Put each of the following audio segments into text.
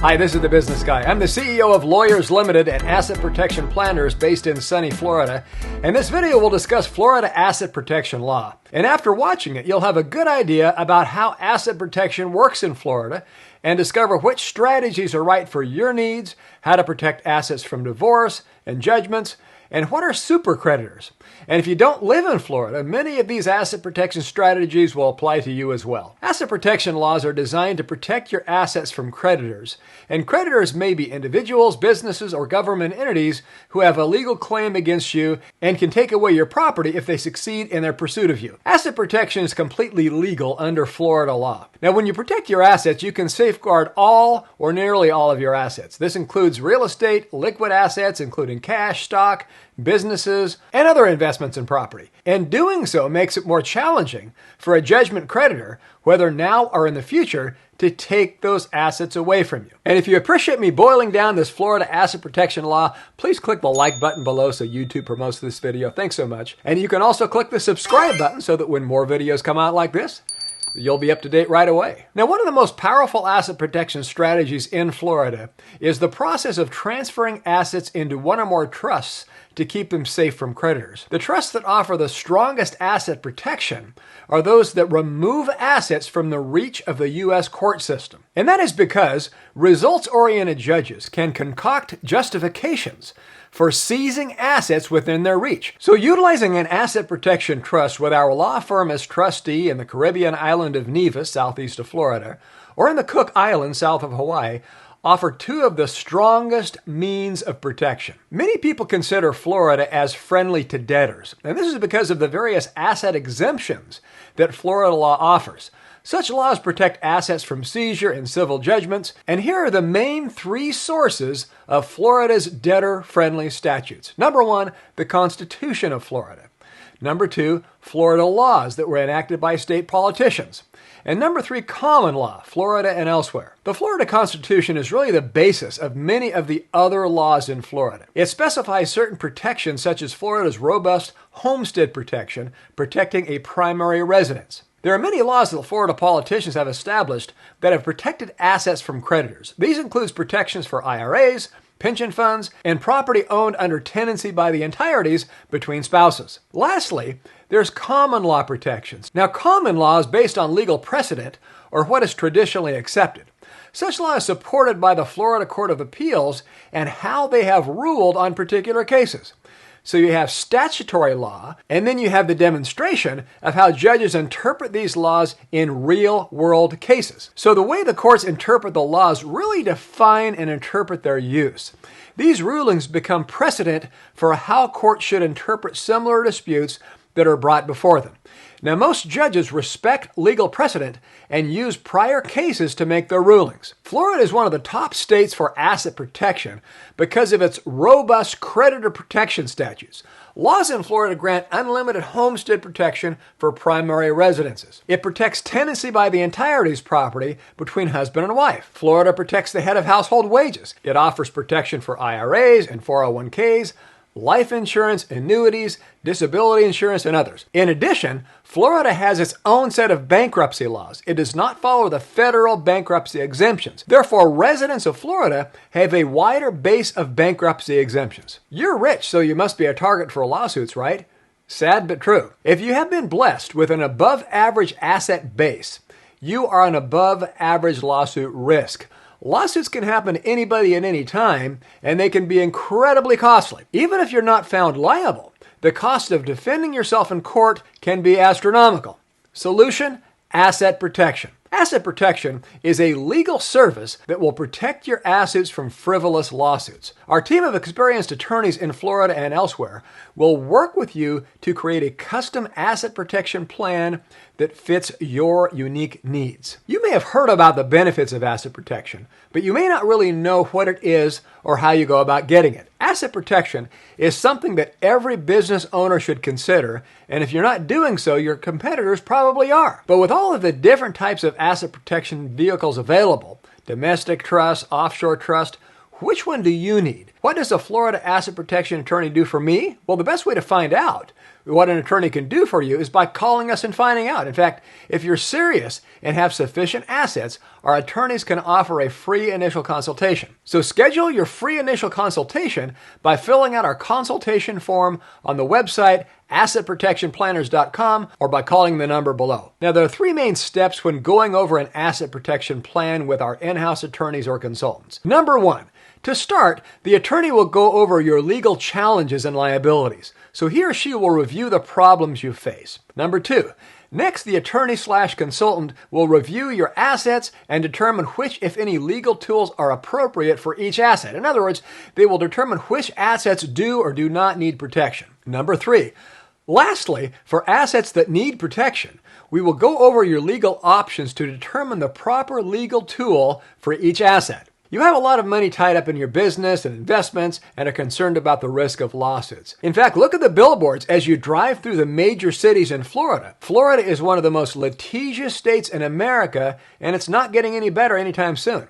Hi, this is the Business Guy. I'm the CEO of Lawyers Limited and Asset Protection Planners based in sunny Florida. And this video will discuss Florida asset protection law. And after watching it, you'll have a good idea about how asset protection works in Florida and discover which strategies are right for your needs, how to protect assets from divorce and judgments, and what are super creditors. And if you don't live in Florida, many of these asset protection strategies will apply to you as well. Asset protection laws are designed to protect your assets from creditors. And creditors may be individuals, businesses, or government entities who have a legal claim against you and can take away your property if they succeed in their pursuit of you. Asset protection is completely legal under Florida law. Now, when you protect your assets, you can safeguard all or nearly all of your assets. This includes real estate, liquid assets, including cash, stock, businesses, and other investments in property. And doing so makes it more challenging for a judgment creditor, whether now or in the future, to take those assets away from you. And if you appreciate me boiling down this Florida asset protection law, please click the like button below so YouTube promotes this video. Thanks so much. And you can also click the subscribe button so that when more videos come out like this, you'll be up to date right away. Now, one of the most powerful asset protection strategies in Florida is the process of transferring assets into one or more trusts to keep them safe from creditors. The trusts that offer the strongest asset protection are those that remove assets from the reach of the U.S. court system. And that is because results-oriented judges can concoct justifications for seizing assets within their reach. So utilizing an asset protection trust with our law firm as trustee in the Caribbean island of Nevis, southeast of Florida, or in the Cook Islands, south of Hawaii, offer two of the strongest means of protection. Many people consider Florida as friendly to debtors, and this is because of the various asset exemptions that Florida law offers. Such laws protect assets from seizure in civil judgments, and here are the main three sources of Florida's debtor-friendly statutes. Number one, the Constitution of Florida. Number two, Florida laws that were enacted by state politicians. And number three, common law, Florida and elsewhere. The Florida Constitution is really the basis of many of the other laws in Florida. It specifies certain protections such as Florida's robust homestead protection, protecting a primary residence. There are many laws that Florida politicians have established that have protected assets from creditors. These include protections for IRAs, pension funds, and property owned under tenancy by the entireties between spouses. Lastly, there's common law protections. Now, common law is based on legal precedent or what is traditionally accepted. Such law is supported by the Florida Court of Appeals and how they have ruled on particular cases. So you have statutory law, and then you have the demonstration of how judges interpret these laws in real-world cases. So the way the courts interpret the laws really define and interpret their use. These rulings become precedent for how courts should interpret similar disputes that are brought before them. Now, most judges respect legal precedent and use prior cases to make their rulings. Florida is one of the top states for asset protection because of its robust creditor protection statutes. Laws in Florida grant unlimited homestead protection for primary residences. It protects tenancy by the entirety's property between husband and wife. Florida protects the head of household wages. It offers protection for IRAs and 401ks, life insurance, annuities, disability insurance, and others. In addition, Florida has its own set of bankruptcy laws. It does not follow the federal bankruptcy exemptions. Therefore, residents of Florida have a wider base of bankruptcy exemptions. You're rich, so you must be a target for lawsuits, right? Sad but true. If you have been blessed with an above-average asset base, you are an above-average lawsuit risk. Lawsuits can happen to anybody at any time, and they can be incredibly costly. Even if you're not found liable, the cost of defending yourself in court can be astronomical. Solution: asset protection. Asset protection is a legal service that will protect your assets from frivolous lawsuits. Our team of experienced attorneys in Florida and elsewhere will work with you to create a custom asset protection plan that fits your unique needs. You may have heard about the benefits of asset protection, but you may not really know what it is or how you go about getting it. Asset protection is something that every business owner should consider, and if you're not doing so, your competitors probably are. But with all of the different types of asset protection vehicles available, domestic trust, offshore trust, which one do you need? What does a Florida asset protection attorney do for me? Well, the best way to find out what an attorney can do for you is by calling us and finding out. In fact, if you're serious and have sufficient assets, our attorneys can offer a free initial consultation. So schedule your free initial consultation by filling out our consultation form on the website assetprotectionplanners.com or by calling the number below. Now, there are three main steps when going over an asset protection plan with our in-house attorneys or consultants. Number one, to start, the attorney will go over your legal challenges and liabilities. So he or she will review the problems you face. Number two, next, the attorney/consultant will review your assets and determine which, if any, legal tools are appropriate for each asset. In other words, they will determine which assets do or do not need protection. Number three, lastly, for assets that need protection, we will go over your legal options to determine the proper legal tool for each asset. You have a lot of money tied up in your business and investments and are concerned about the risk of lawsuits. In fact, look at the billboards as you drive through the major cities in Florida. Florida is one of the most litigious states in America, and it's not getting any better anytime soon.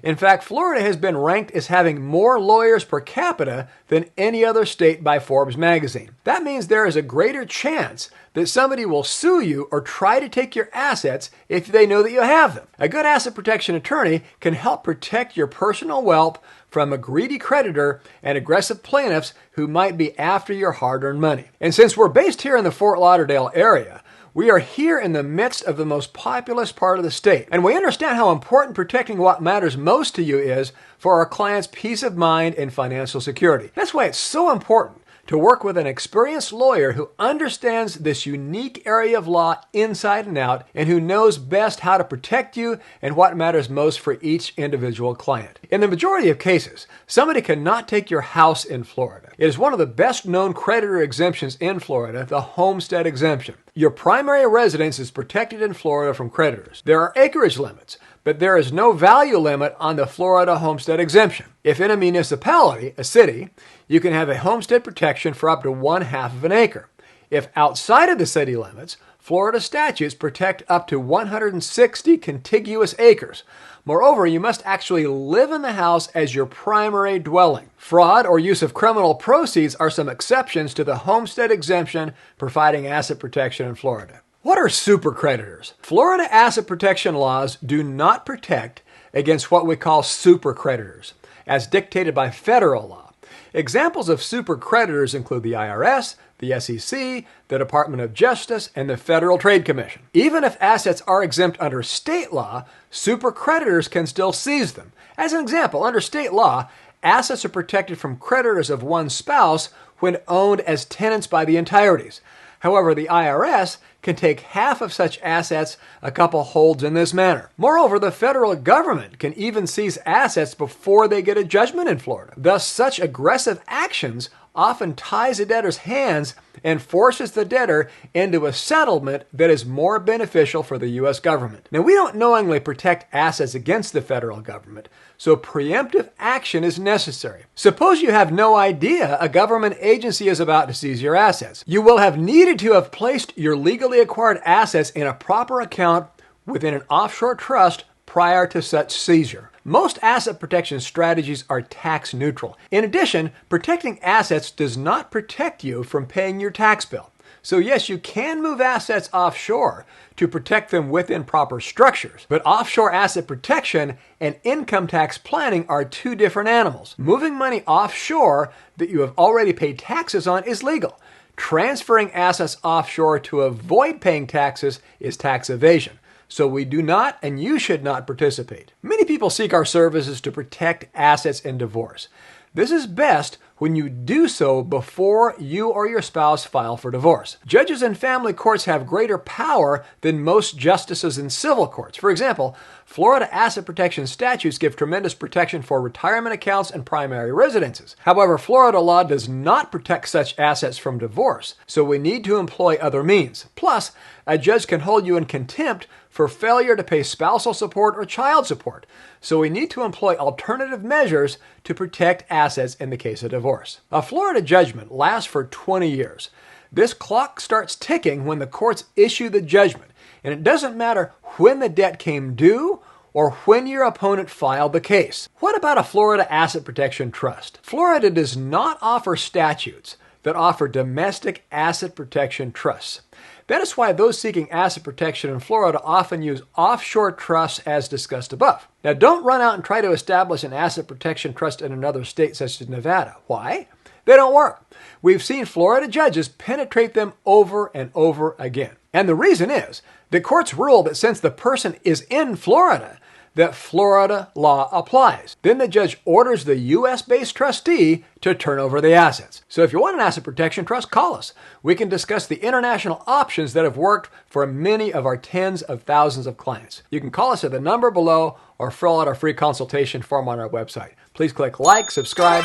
In fact, Florida has been ranked as having more lawyers per capita than any other state by Forbes magazine. That means there is a greater chance that somebody will sue you or try to take your assets if they know that you have them. A good asset protection attorney can help protect your personal wealth from a greedy creditor and aggressive plaintiffs who might be after your hard-earned money. And since we're based here in the Fort Lauderdale area, we are here in the midst of the most populous part of the state, and we understand how important protecting what matters most to you is for our clients' peace of mind and financial security. That's why it's so important to work with an experienced lawyer who understands this unique area of law inside and out and who knows best how to protect you and what matters most for each individual client. In the majority of cases, somebody cannot take your house in Florida. It is one of the best known creditor exemptions in Florida, the Homestead exemption. Your primary residence is protected in Florida from creditors. There are acreage limits, but there is no value limit on the Florida homestead exemption. If in a municipality, a city, you can have a homestead protection for up to 1/2 of an acre. If outside of the city limits, Florida statutes protect up to 160 contiguous acres. Moreover, you must actually live in the house as your primary dwelling. Fraud or use of criminal proceeds are some exceptions to the homestead exemption providing asset protection in Florida. What are super creditors? Florida asset protection laws do not protect against what we call super creditors, as dictated by federal law. Examples of super creditors include the IRS, the SEC, the Department of Justice, and the Federal Trade Commission. Even if assets are exempt under state law, super creditors can still seize them. As an example, under state law, assets are protected from creditors of one spouse when owned as tenants by the entireties. However, the IRS can take half of such assets a couple holds in this manner. Moreover, the federal government can even seize assets before they get a judgment in Florida. Thus, such aggressive actions often ties a debtor's hands and forces the debtor into a settlement that is more beneficial for the U.S. government. Now, we don't knowingly protect assets against the federal government, so preemptive action is necessary. Suppose you have no idea a government agency is about to seize your assets. You will have needed to have placed your legally acquired assets in a proper account within an offshore trust prior to such seizure. Most asset protection strategies are tax neutral. In addition, protecting assets does not protect you from paying your tax bill. So yes, you can move assets offshore to protect them within proper structures, but offshore asset protection and income tax planning are two different animals. Moving money offshore that you have already paid taxes on is legal. Transferring assets offshore to avoid paying taxes is tax evasion. So we do not, and you should not participate. Many people seek our services to protect assets in divorce. This is best when you do so before you or your spouse file for divorce. Judges in family courts have greater power than most justices in civil courts. For example, Florida asset protection statutes give tremendous protection for retirement accounts and primary residences. However, Florida law does not protect such assets from divorce, so we need to employ other means. Plus, a judge can hold you in contempt for failure to pay spousal support or child support, so we need to employ alternative measures to protect assets in the case of divorce. A Florida judgment lasts for 20 years. This clock starts ticking when the courts issue the judgment, and it doesn't matter when the debt came due or when your opponent filed the case. What about a Florida Asset Protection Trust? Florida does not offer statutes that offer domestic asset protection trusts. That is why those seeking asset protection in Florida often use offshore trusts as discussed above. Now, don't run out and try to establish an asset protection trust in another state such as Nevada. Why? They don't work. We've seen Florida judges penetrate them over and over again. And the reason is the courts rule that since the person is in Florida, that Florida law applies. Then the judge orders the U.S.-based trustee to turn over the assets. So if you want an asset protection trust, call us. We can discuss the international options that have worked for many of our tens of thousands of clients. You can call us at the number below or fill out our free consultation form on our website. Please click like, subscribe,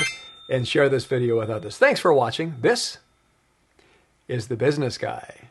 and share this video with others. Thanks for watching. This is The Business Guy.